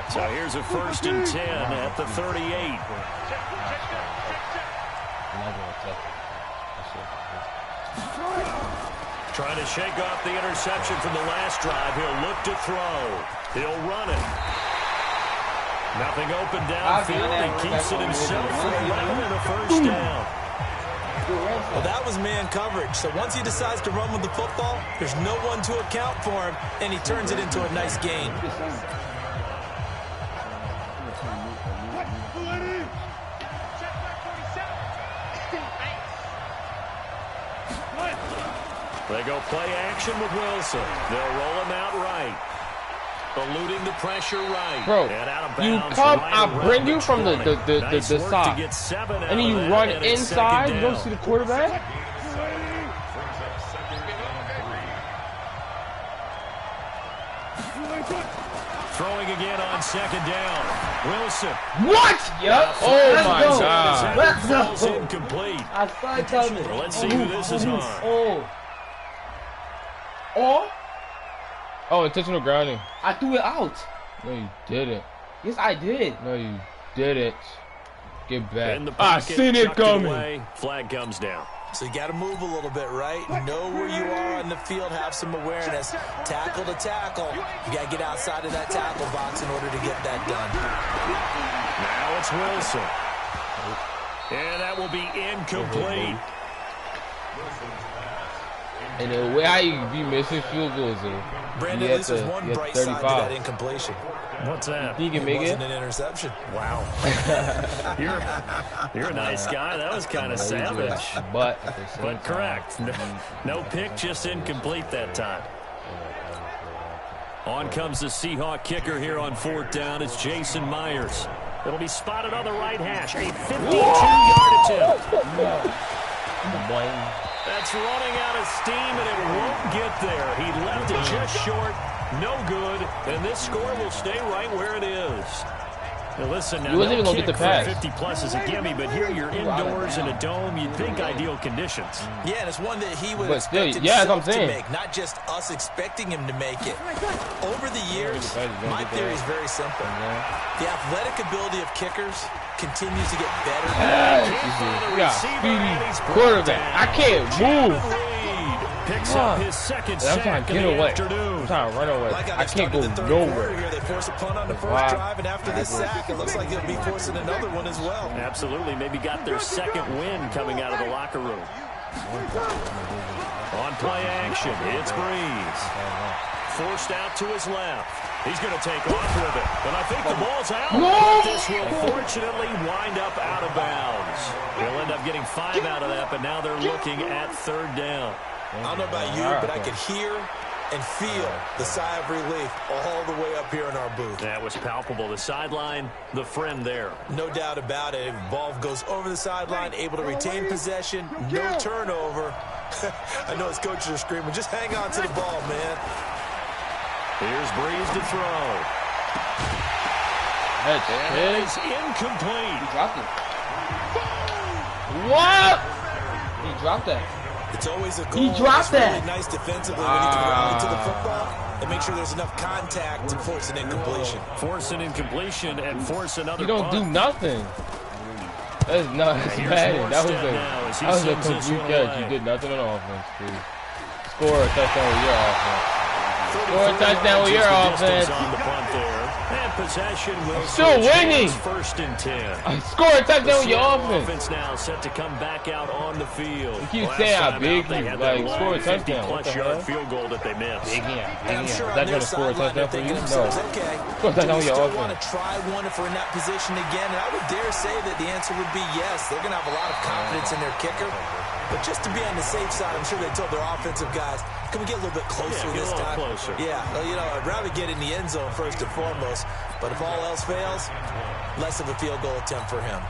So here's a 1st and 10 at the 38. Trying to shake off the interception from the last drive. He'll look to throw. He'll run it. Nothing open downfield. He keeps it himself for 11 and a 1st down. Well, that was man coverage. So once he decides to run with the football, there's no one to account for him, and he turns it into a nice gain. They go play action with Wilson. They'll roll him out right. Eluding the pressure right. Bro, and out of you bounds come, right I bring you from the nice side, and then you run inside, you don't see the quarterback? Throwing again on 2nd down. Wilson. What? Yep. Oh my God. Let's go. Incomplete. I saw it coming. Well, let's see who this is on. Oh, intentional grounding. I threw it out. No, you didn't. Yes, I did. No, you didn't. Get back. In the I pocket, seen it coming. away. Flag comes down. So you got to move a little bit, right? Know where you are on the field, have some awareness. Tackle to tackle. You got to get outside of that tackle box in order to get that done. Now it's Wilson. And that will be incomplete. And the way how you be missing field goals, though. Brandon, at least there's one bright side to that incompletion. What's that? He can make it. Wasn't an interception. Wow. you're a nice guy. That was kind of savage. But correct. No pick, just incomplete that time. On comes the Seahawk kicker here on 4th down. It's Jason Myers. It'll be spotted on the right hash. A 52-yard attempt. That's running out of steam, and it won't get there. He left it just short. No good. And this score will stay right where it is. Now listen, now, you wasn't even going to get the pass. 50-plus is a gimme, but here you're indoors in a dome. You'd think ideal conditions. Yeah, and it's one that he would expect himself to make, not just us expecting him to make it. Over the years, my theory is very simple. The athletic ability of kickers continues to get better. Speedy quarterback. I can't move. Picks up his second sack I'm trying to get away. I'm trying to run away. I can't go nowhere. Here, they force a punt on the first drive, and after this sack, it looks like they'll be forcing another one as well. Absolutely. Maybe got their second win coming out of the locker room. On play action, it's Breeze. Forced out to his left. He's going to take off with it. But I think the ball's out. No! This will fortunately wind up out of bounds. They'll end up getting 5 out of that, but now they're looking at 3rd down. I don't know about you, but I could hear and feel the sigh of relief all the way up here in our booth. That was palpable. The sideline, the friend there. No doubt about it. Ball goes over the sideline, able to retain possession, no turnover. I know his coaches are screaming, just hang on to the ball, man. Here's Breeze to throw. That's it's incomplete. He dropped it. What? He dropped that. It's always a goal. He dropped that. Really nice defensively when he can rally to the football and make sure there's enough contact to force an incompletion. Force an incompletion and force another You don't punt. do nothing. That's not bad. That was a complete catch. You did nothing on offense, dude. Score a touchdown with your offense. Score a touchdown with your offense. On the punt there. And possession will still winning. 1st and 10. Score a touchdown with your offense. Now set to come back out on the field. You keep saying how big you like score a touchdown. What the hell? Field goal that they missed. Big yeah. I'm sure Is that going to score a touchdown for you? No. Okay, Score a touchdown with your still offense. want to try one if we're in that position again? And I would dare say that the answer would be yes. They're going to have a lot of confidence in their kicker. But just to be on the safe side, I'm sure they told their offensive guys, can we get a little bit closer this time? Closer. Yeah, you know, I'd rather get in the end zone first and foremost. But if all else fails, less of a field goal attempt for him.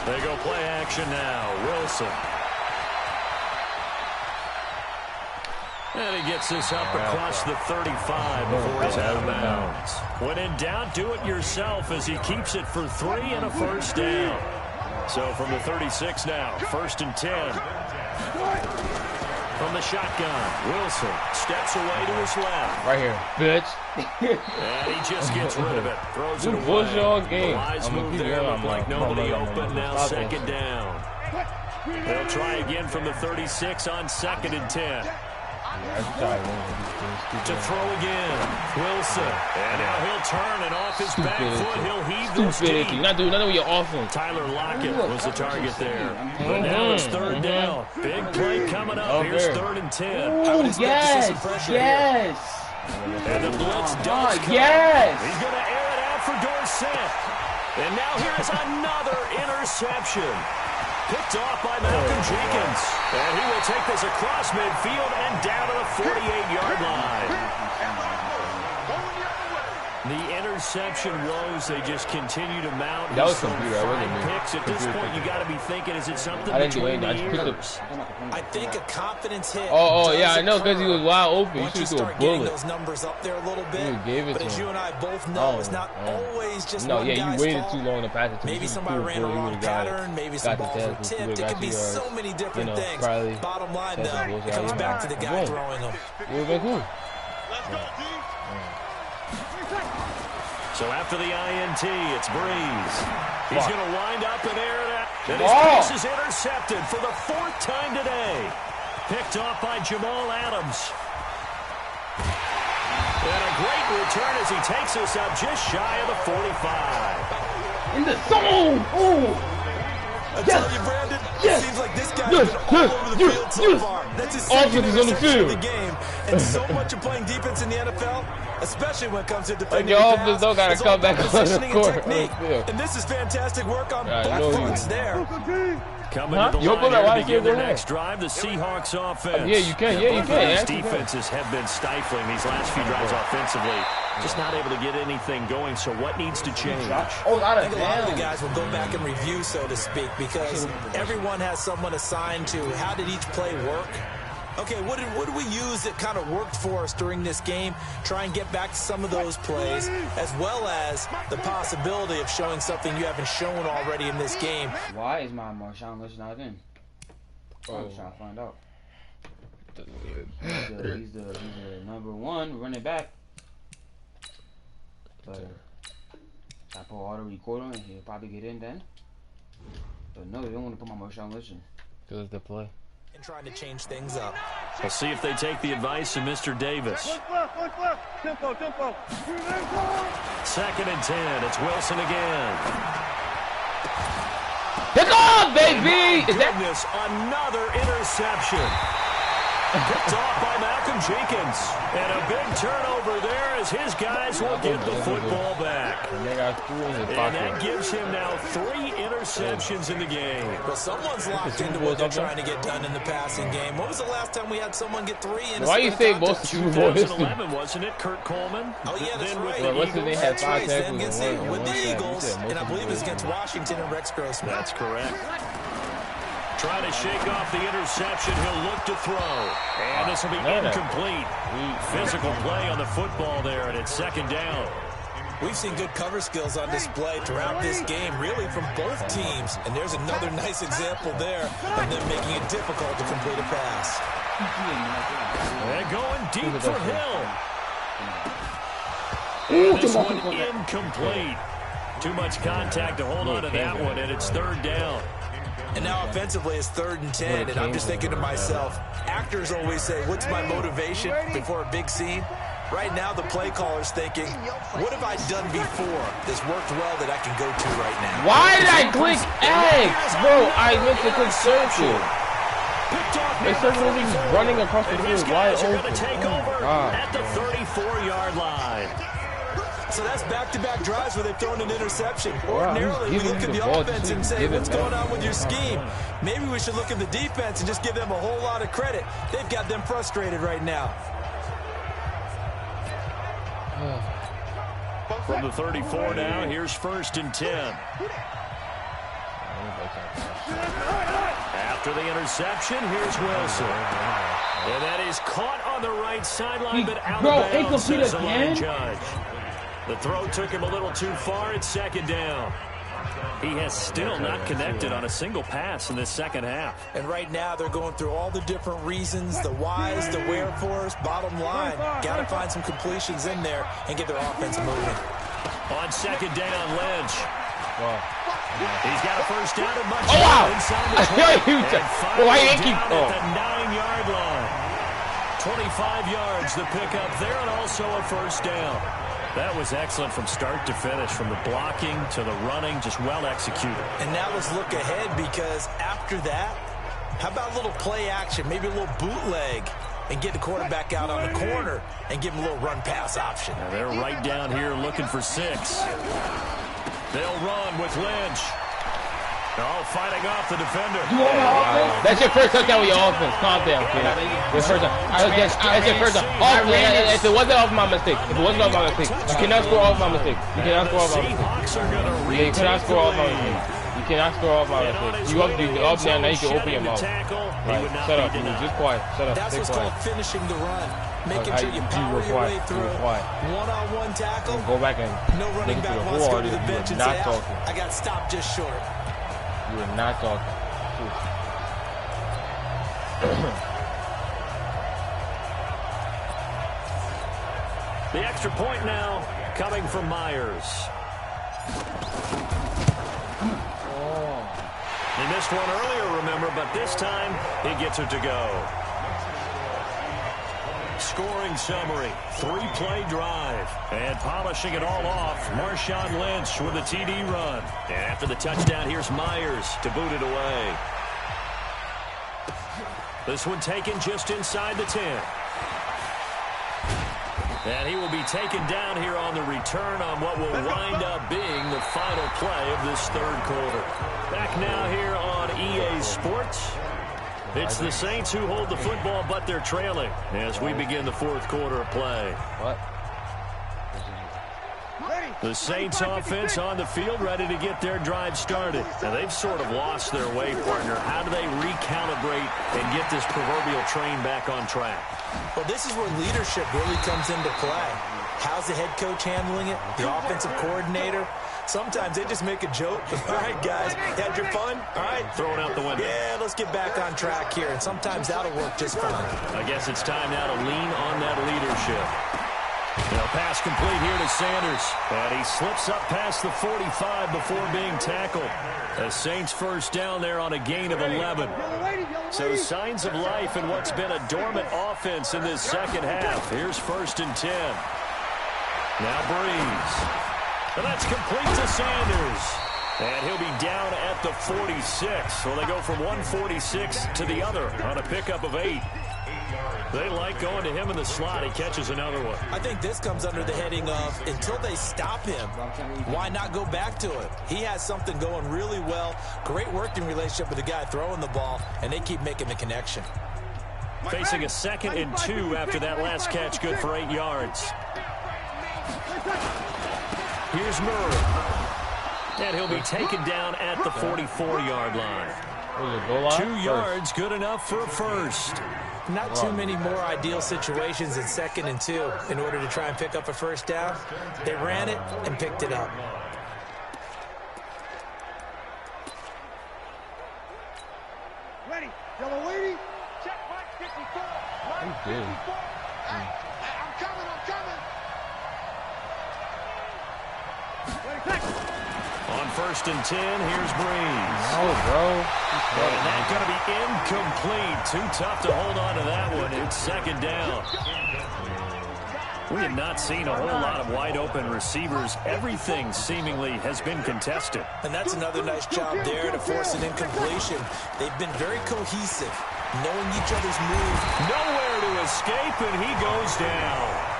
They go play action now. Wilson. And he gets this up across the 35 before he's out of bounds. When in doubt, do it yourself as he keeps it for 3 and a first down. So from the 36 now, 1st and 10. From the shotgun, Wilson steps away to his left. Right here, bitch. And he just gets rid of it. Throws it away. Bullshit all game. The eyes move there, look like nobody open. Now 2nd down. They'll try again from the 36 on 2nd and 10. To throw again, Wilson. And now he'll turn and off his back foot. He'll heave this deep. You're not doing nothing with your offense. Tyler Lockett was the target there. But now it's 3rd down. Big play coming up. Here's 3rd and 10. I would expect to see some pressure here. And the blitz does come. He's going to air it out for Dorsett. And now here's another interception. Picked off by Malcolm Jenkins. And he will take this across midfield and down to the 48-yard line. The interception woes, they just continue to mount. That was computer. I wasn't picks. At this point, you got to be thinking, is it something I didn't do between the anything. ears? I think a confidence hit. Oh, yeah, I know, because he was wide open. You should do a bullet. Those numbers up there a little bit. You gave it but to as him. you and I both know, it's not always just one you guy's waited fault. too long to pass it to him. Maybe somebody ran a wrong pattern. Maybe some balls were tipped. It can be so many different things. Bottom line, though, it comes back to the guy throwing them. It would have been cool. Let's go, D. So after the INT, it's Breeze. He's going to wind up and air it out. And his pass is intercepted for the 4th time today. Picked off by Jamal Adams. And a great return as he takes us up just shy of the 45. In the zone! Ooh! I tell you, Brandon, it seems like this guy's been all over the field so far. That's his second interception of the game. And so much of playing defense in the NFL, especially when it comes to defending your the offense pass, don't gotta is come all back about on the positioning court. and technique. And this is fantastic work on both fronts there. Coming to the line here to begin their next drive, the Seahawks offense. Yeah, you can. Yeah, you can. These defenses have been stifling these last few drives offensively. Just not able to get anything going, so what needs to change? I think a lot of the guys will go back and review, so to speak, because everyone has someone assigned to how did each play work. Okay, what did we use that kind of worked for us during this game? Try and get back to some of those plays, as well as the possibility of showing something you haven't shown already in this game. Why is my Marshawn Lynch not in? I'm trying to find out. He's the number 1 running back. But I put all the recording and he'll probably get in then. But no, they don't want to put my Marshawn Lynch in. Because it's the play. And trying to change things up. We'll see if they take the advice of Mr. Davis. Tempo. 2nd and 10. It's Wilson again. Pick off, baby! Is that another interception? Picked off by Malcolm Jenkins. And a big turnover there as his guys will get the football back. And that gives him now 3 interceptions in the game. Well, someone's locked into what they're trying to get done in the passing game. When was the last time we had someone get 3 interceptions? Why you say most of 2011, wasn't it? Kurt Coleman? Oh, yeah, that's right. Well, what's the name? Had 5 Then tackles with the Eagles, and I believe it's against Washington and Rex Grossman. That's correct. Trying to shake off the interception. He'll look to throw. And this will be incomplete. Physical play on the football there, and it's 2nd down. We've seen good cover skills on display throughout this game, really from both teams. And there's another nice example there of them making it difficult to complete a pass. And going deep for Hill. And this one incomplete. Too much contact to hold on to that one, and it's 3rd down. And now offensively it's 3rd and 10, and I'm just thinking to myself, actors always say, what's my motivation before a big scene? Right now the play caller's thinking, what have I done before that's worked well that I can go to right now? Why did I click X? Bro, I meant to click circle. The circle was just running across the field wide open. Take over at the 34-yard line. So that's back-to-back drives where they've thrown an interception. Ordinarily, we look at the offense and say, what's going on with your scheme? Maybe we should look at the defense and just give them a whole lot of credit. They've got them frustrated right now. From the 34 now, here's 1st and 10. After the interception, here's Wilson. And that is caught on the right sideline, but out of bounds, says the line judge. The throw took him a little too far. It's 2nd down. He has still not connected on a single pass in this second half. And right now they're going through all the different reasons, the whys, the wherefores. Bottom line, got to find some completions in there and get their offense moving. On 2nd down, Lynch. He's got a first down and much inside the 20. And finally down at the 9-yard line. 25 yards the pickup there, and also a first down. That was excellent from start to finish, from the blocking to the running, just well executed. And now let's look ahead, because after that, how about a little play action, maybe a little bootleg, and get the quarterback out on the corner and give him a little run-pass option. Now they're right down here looking for 6. They'll run with Lynch. Oh, fighting off the defender. That's your first touchdown with your offense. Calm down, kid. Your first touchdown. That's your first touchdown. If it wasn't off my mistake, you cannot score off my mistake. You cannot score off my mistake. You cannot score off my mistake. You cannot score off my mistake. You up there, now you can open your mouth. Right. Shut up, dude. Just quiet. Shut up. That's what's called finishing the run. Making sure you power your way through. One-on-one tackle. Go back and no running back wants to go to the bench and say, I got stopped just short. You are not talking. The extra point now coming from Myers. He missed one earlier, remember, but this time he gets it to go. Scoring summary, 3-play drive. And polishing it all off, Marshawn Lynch with a TD run. And after the touchdown, here's Myers to boot it away. This one taken just inside the 10. And he will be taken down here on the return on what will wind up being the final play of this 3rd quarter. Back now here on EA Sports. It's the Saints who hold the football, but they're trailing as we begin the 4th quarter of play. What? The Saints offense on the field, ready to get their drive started. And they've sort of lost their way, partner. How do they recalibrate and get this proverbial train back on track? Well, this is where leadership really comes into play. How's the head coach handling it? The offensive coordinator? Sometimes they just make a joke. All right, guys, had your fun? All right. Throw it out the window. Yeah, let's get back on track here. And sometimes that'll work just fine. I guess it's time now to lean on that leadership. Now pass complete here to Sanders. And he slips up past the 45 before being tackled. The Saints first down there on a gain of 11. So signs of life in what's been a dormant offense in this second half. Here's 1st and 10. Now Breeze. And that's complete to Sanders. And he'll be down at the 46. So they go from 146 to the other on a pickup of 8. They like going to him in the slot. He catches another one. I think this comes under the heading of until they stop him, why not go back to it? He has something going really well. Great working relationship with the guy throwing the ball, and they keep making the connection. Facing a 2nd and 2 after that last catch, good for 8 yards. Here's Murray. And he'll be taken down at the 44-yard line. 2 yards, good enough for a first. Not too many more ideal situations in 2nd and 2 in order to try and pick up a first down. They ran it and picked it up. Ready. Yellow lady. Check right 54. Right 54. Hey, I'm coming. On 1st and 10, here's Breeze. Oh, bro. And that's going to be incomplete. Too tough to hold on to that one. It's 2nd down. We have not seen a whole lot of wide-open receivers. Everything seemingly has been contested. And that's another nice job there to force an incompletion. They've been very cohesive, knowing each other's moves. Nowhere to escape, and he goes down.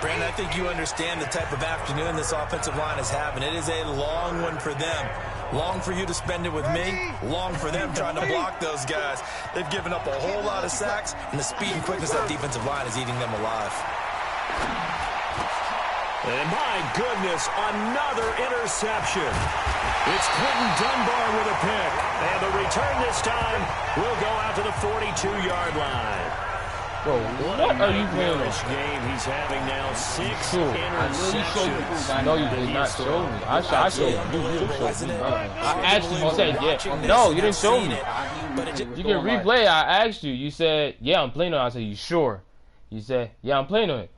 Brandon, I think you understand the type of afternoon this offensive line is having. It is a long one for them. Long for you to spend it with me. Long for them trying to block those guys. They've given up a whole lot of sacks, and the speed and quickness of that defensive line is eating them alive. And my goodness, another interception. It's Quentin Dunbar with a pick. And the return this time will go out to the 42-yard line. Bro, what are you playing this game? He's having now 6 interceptions. No, you did not show me. I showed you. You showed me. I actually said, yeah. No, you didn't show me. You can replay. I asked you. You said, yeah, I'm playing on it. I said, you sure? You said, yeah, I'm playing on it.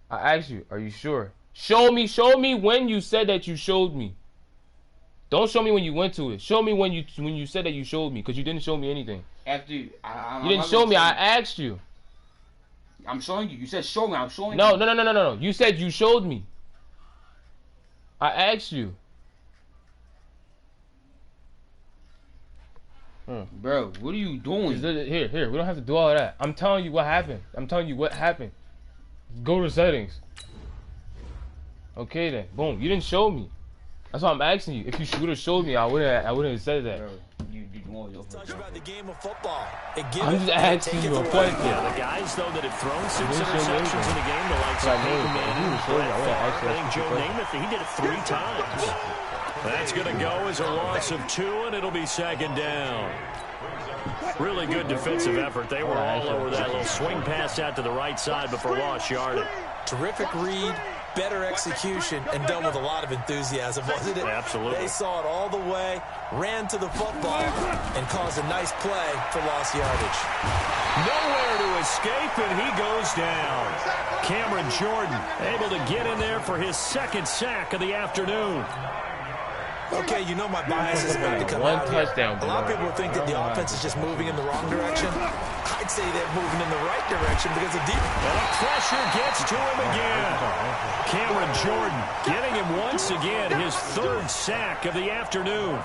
I asked you, are you sure? Show me when you said that you showed me. Don't show me when you went to it. Show me when you said that you showed me, because you didn't show me anything. After you didn't show me. I asked you. I'm showing you. You said show me. I'm showing you. No. You said you showed me. I asked you. Bro, what are you doing? Here. We don't have to do all of that. I'm telling you what happened. Go to settings. Okay then. Boom. You didn't show me. That's why I'm asking you. If you would have showed me, I wouldn't have said that. Talk about the game of football. I'm just asking you a question. Yeah, the guys though that have thrown 6 interceptions in the game, the likes of I think Joe Namath, he did it 3 times. That's going to go as a loss of 2, and it'll be second down. Really good defensive effort. They were all over that little swing pass out to the right side before lost yardage. Terrific read, better execution, and done with a lot of enthusiasm, wasn't it? Absolutely. They saw it all the way, ran to the football, and caused a nice play for lost yardage. Nowhere to escape, and he goes down. Cameron Jordan able to get in there for his 2nd sack of the afternoon. Okay, you know my bias is about to come out here. A lot of people think that the offense is just moving in the wrong direction. I'd say they're moving in the right direction because the defense. And the pressure gets to him again. Cameron Jordan getting him once again, his 3rd sack of the afternoon.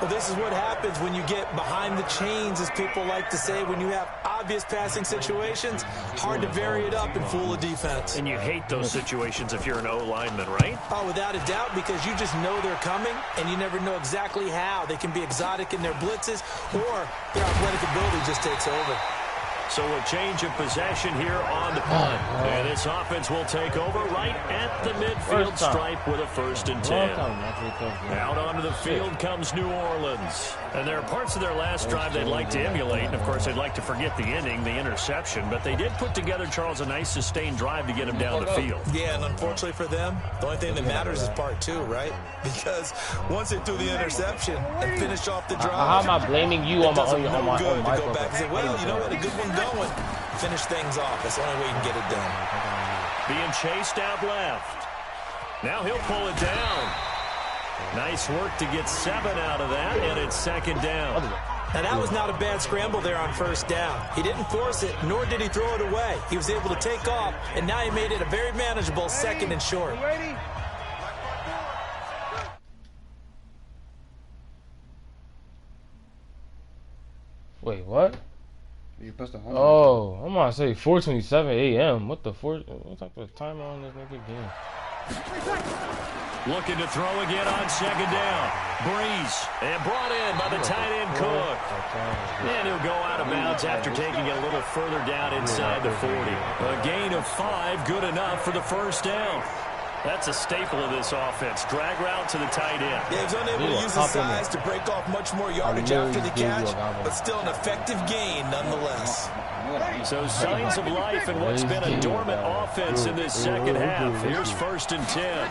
Well, this is what happens when you get behind the chains, as people like to say, when you have obvious passing situations. Hard to vary it up and fool a defense. And you hate those situations if you're an O-lineman, right? Oh, without a doubt, because you just know they're coming, and you never know exactly how. They can be exotic in their blitzes, or their athletic ability just takes over. So a change of possession here on the punt. And this offense will take over right at the midfield stripe with a 1st and 10. Out onto the field comes New Orleans. And there are parts of their last drive they'd like to emulate. And, of course, they'd like to forget the ending, the interception. But they did put together, Charles, a nice sustained drive to get him down the field. Yeah, and unfortunately for them, the only thing that matters is part 2, right? Because once they threw the interception and finished off the drive, how am I blaming you on my good to go back and say, well, you know what, a good one going. Finish things off. That's the only way you can get it done. Being chased out left. Now he'll pull it down. Nice work to get 7 out of that, and it's 2nd down. Now, that was not a bad scramble there on 1st down. He didn't force it, nor did he throw it away. He was able to take off, and now he made it a very manageable 2nd and short. Wait, what? You pressed the home. Oh, I'm gonna say 4:27 a.m. What the what type of timer on this nigga game? Looking to throw again on 2nd down. Breeze, and brought in by the tight end Cook. And he'll go out of bounds after taking it a little further down inside the 40. A gain of 5, good enough for the 1st down. That's a staple of this offense. Drag route to the tight end. Yeah, he was unable to use his size to break off much more yardage after the catch, but still an effective gain nonetheless. So signs of life in what's been a dormant offense in this 2nd half. Here's 1st and 10.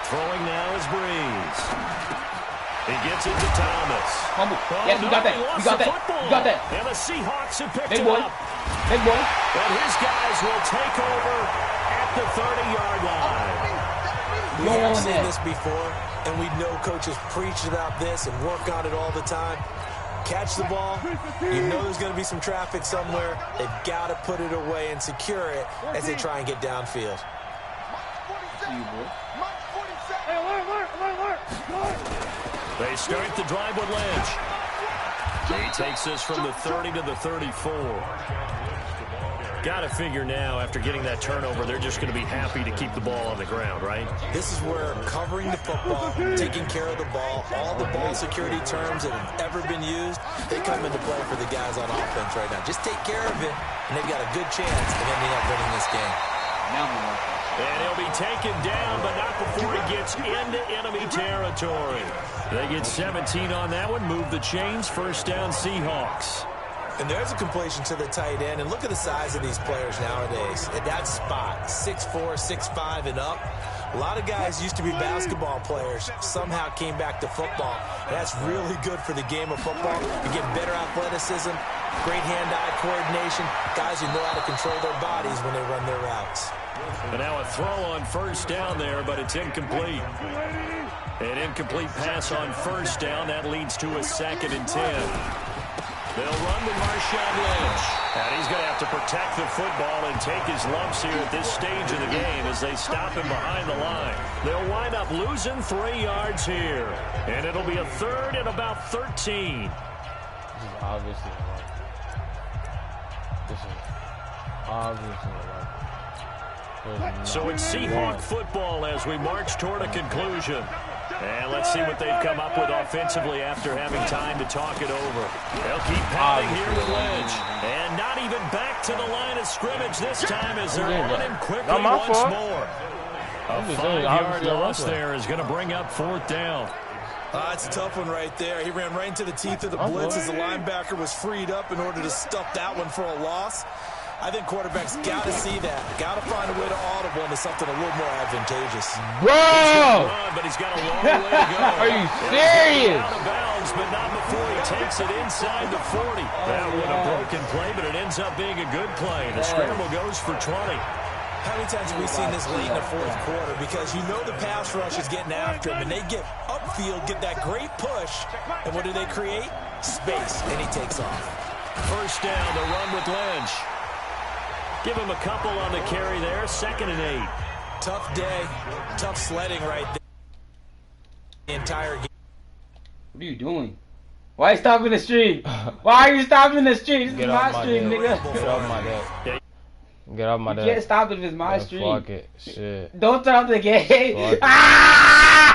Throwing now is Breeze. He gets it to Thomas. Yes, we got that. We got that. We got that. And the Seahawks have picked it up. Big boy. And his guys will take over at the 30-yard line. We have seen this before, and we know coaches preach about this and work on it all the time. Catch the ball. You know there's going to be some traffic somewhere. They've got to put it away and secure it as they try and get downfield. They start the drive with Lynch. He takes this from the 30 to the 34. Got to figure now, after getting that turnover, they're just going to be happy to keep the ball on the ground, right? This is where covering the football, taking care of the ball, all the ball security terms that have ever been used, they come into play for the guys on offense right now. Just take care of it, and they've got a good chance of ending up winning this game. And he'll be taken down, but not before he gets into enemy territory. They get 17 on that one, move the chains, first down Seahawks. And there's a completion to the tight end. And look at the size of these players nowadays. At that spot, 6'4", 6'5", and up. A lot of guys used to be basketball players, somehow came back to football. And that's really good for the game of football. You get better athleticism, great hand-eye coordination, guys who know how to control their bodies when they run their routes. And now a throw on first down there, but it's incomplete. An incomplete pass on first down. That leads to a 2nd and 10. They'll run with Marshawn Lynch. And he's going to have to protect the football and take his lumps here at this stage of the game as they stop him behind the line. They'll wind up losing 3 yards here. And it'll be a 3rd and about 13. This is obviously a run. This is obviously a run. So it's Seahawk football as we march toward a conclusion. And let's see what they've come up with offensively after having time to talk it over. They'll keep pounding here with Lynch. And not even back to the line of scrimmage this time as they're on him quickly once more. A 5-yard loss there is going to bring up 4th down. It's a tough one right there. He ran right into the teeth of the blitz as the linebacker was freed up in order to stuff that one for a loss. I think quarterbacks got to see that. Got to find a way to audible into something a little more advantageous. Bro! But he's got a long way to go. Are you serious? Out of bounds, but not before he takes it inside the 40. That was a broken play, but it ends up being a good play. The scramble goes for 20. How many times have we seen this late in the 4th quarter? Because you know the pass rush is getting after him, and they get upfield, get that great push, and what do they create? Space, and he takes off. First down, the run with Lynch. Give him a couple on the carry there, 2nd and 8. Tough day, tough sledding right there. The entire game. What are you doing? Why are you stopping the stream? Why are you stopping the stream? This is my stream, nigga. Get off my deck. Get off my deck. You can't stop it if it's my stream. Fuck it. Shit. Don't turn off the game. Ah!